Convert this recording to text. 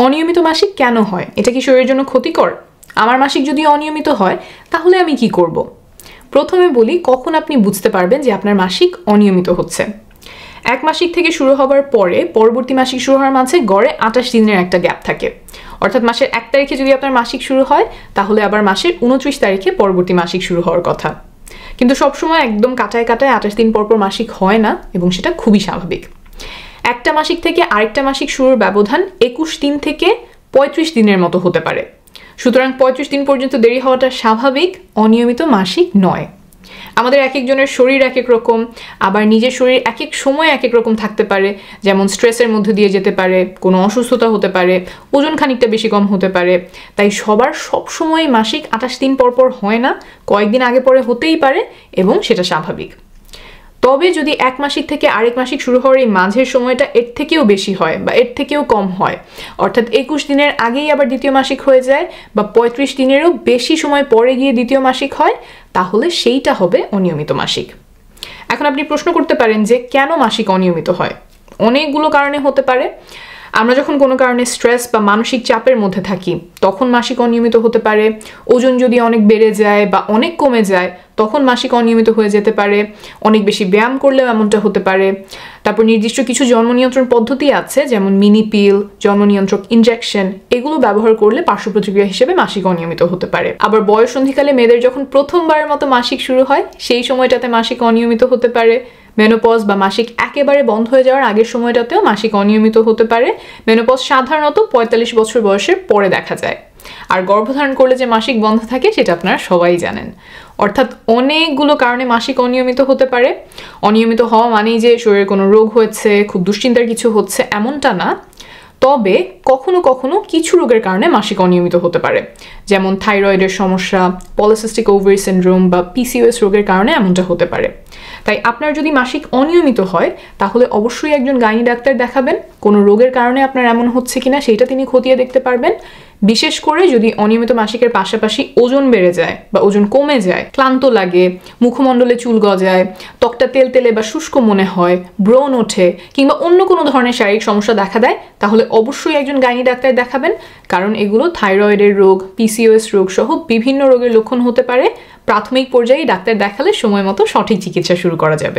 অনিয়মিত মাসিক কেন হয়? এটা কি শরীরের জন্য ক্ষতিকর? আমার মাসিক যদি অনিয়মিত হয় তাহলে আমি কি করব? প্রথমে বলি কখন আপনি বুঝতে পারবেন যে আপনার মাসিক অনিয়মিত হচ্ছে। এক মাসিক থেকে শুরু হবার পরে পরবর্তী মাসিক শুরু হওয়ার মাঝে গড়ে 28 দিনের একটা গ্যাপ থাকে। অর্থাৎ মাসের 1 তারিখে যদি আপনার মাসিক শুরু হয় তাহলে আবার মাসের 29 তারিখে পরবর্তী মাসিক শুরু হওয়ার কথা। কিন্তু সবসময় একদম কাটায় 28 দিন পর মাসিক হয় না এবং সেটা খুবই স্বাভাবিক। একটা মাসিক থেকে আরেকটা মাসিক শুরুর ব্যবধান 21 দিন থেকে 35 দিনের মতো হতে পারে। সুতরাং 35 দিন পর্যন্ত দেরি হওয়াটা স্বাভাবিক, অনিয়মিত মাসিক নয়। আমাদের এক একজনের শরীর এক এক রকম, আবার নিজের শরীর এক এক সময় এক এক রকম থাকতে পারে। যেমন স্ট্রেসের মধ্যে দিয়ে যেতে পারে, কোনো অসুস্থতা হতে পারে, ওজন খানিকটা বেশি কম হতে পারে। তাই সবার সবসময় মাসিক 28 দিন পর হয় না, কয়েকদিন আগে পরে হতেই পারে এবং সেটা স্বাভাবিক। তবে যদি এক মাসিক থেকে আরেক মাসিক শুরু হওয়ার এই মাঝের সময়টা এর থেকেও বেশি হয় বা এর থেকেও কম হয়, অর্থাৎ 21 দিনের আগেই আবার দ্বিতীয় মাসিক হয়ে যায় বা 35 দিনেরও বেশি সময় পরে গিয়ে দ্বিতীয় মাসিক হয়, তাহলে সেইটা হবে অনিয়মিত মাসিক। এখন আপনি প্রশ্ন করতে পারেন যে কেন মাসিক অনিয়মিত হয়? অনেকগুলো কারণে হতে পারে। আমরা যখন কোনো কারণে স্ট্রেস বা মানসিক চাপের মধ্যে থাকি তখন মাসিক অনিয়মিত হতে পারে। ওজন যদি অনেক বেড়ে যায় বা অনেক কমে যায় তখন মাসিক অনিয়মিত হয়ে যেতে পারে। অনেক বেশি ব্যায়াম করলেও এমনটা হতে পারে। তারপর নির্দিষ্ট কিছু জন্ম নিয়ন্ত্রণ পদ্ধতি আছে, যেমন মিনি পিল, জন্ম নিয়ন্ত্রক ইনজেকশন, এগুলো ব্যবহার করলে পার্শ্ব প্রতিক্রিয়া হিসেবে মাসিক অনিয়মিত হতে পারে। আবার বয়ঃসন্ধিকালে মেয়েদের যখন প্রথমবারের মতো মাসিক শুরু হয় সেই সময়টাতে মাসিক অনিয়মিত হতে পারে। মেনোপজ বা মাসিক একেবারে বন্ধ হয়ে যাওয়ার আগের সময়টাতেও মাসিক অনিয়মিত হতে পারে। মেনোপজ সাধারণত 45 বছর বয়সের পরে দেখা যায়। আর গর্ভধারণ করলে যে মাসিক বন্ধ থাকে সেটা আপনারা সবাই জানেন। অর্থাৎ অনেকগুলো কারণে মাসিক অনিয়মিত হতে পারে। অনিয়মিত হওয়া মানেই যে শরীরে কোনো রোগ হয়েছে, খুব দুশ্চিন্তার কিছু হচ্ছে, এমনটা না। তবে কখনো কখনো কিছু রোগের কারণে মাসিক অনিয়মিত হতে পারে, যেমন থাইরয়েডের সমস্যা, পলিসিস্টিক ওভারি সিনড্রোম বা পিসিওএস রোগের কারণে এমনটা হতে পারে। তাই আপনার যদি মাসিক অনিয়মিত হয় তাহলে অবশ্যই একজন গাইনি ডাক্তার দেখাবেন। কোনো রোগের কারণে আপনার এমন হচ্ছে কিনা সেটা তিনি খতিয়ে দেখতে পারবেন। বিশেষ করে যদি অনিয়মিত মাসিকের পাশাপাশি ওজন বেড়ে যায় বা ওজন কমে যায়, ক্লান্ত লাগে, মুখমণ্ডলে চুল গজায়, ত্বকটা তেলতেলে বা শুষ্ক মনে হয়, ব্রণ ওঠে কিংবা অন্য কোনো ধরনের শারীরিক সমস্যা দেখা দেয়, তাহলে অবশ্যই একজন গাইনি ডাক্তার দেখাবেন। কারণ এগুলো থাইরয়েডের রোগ, পিসিওএস রোগ সহ বিভিন্ন রোগের লক্ষণ হতে পারে। প্রাথমিক পর্যায়ে ডাক্তার দেখালে সময় মতো সঠিক চিকিৎসা শুরু করা যাবে।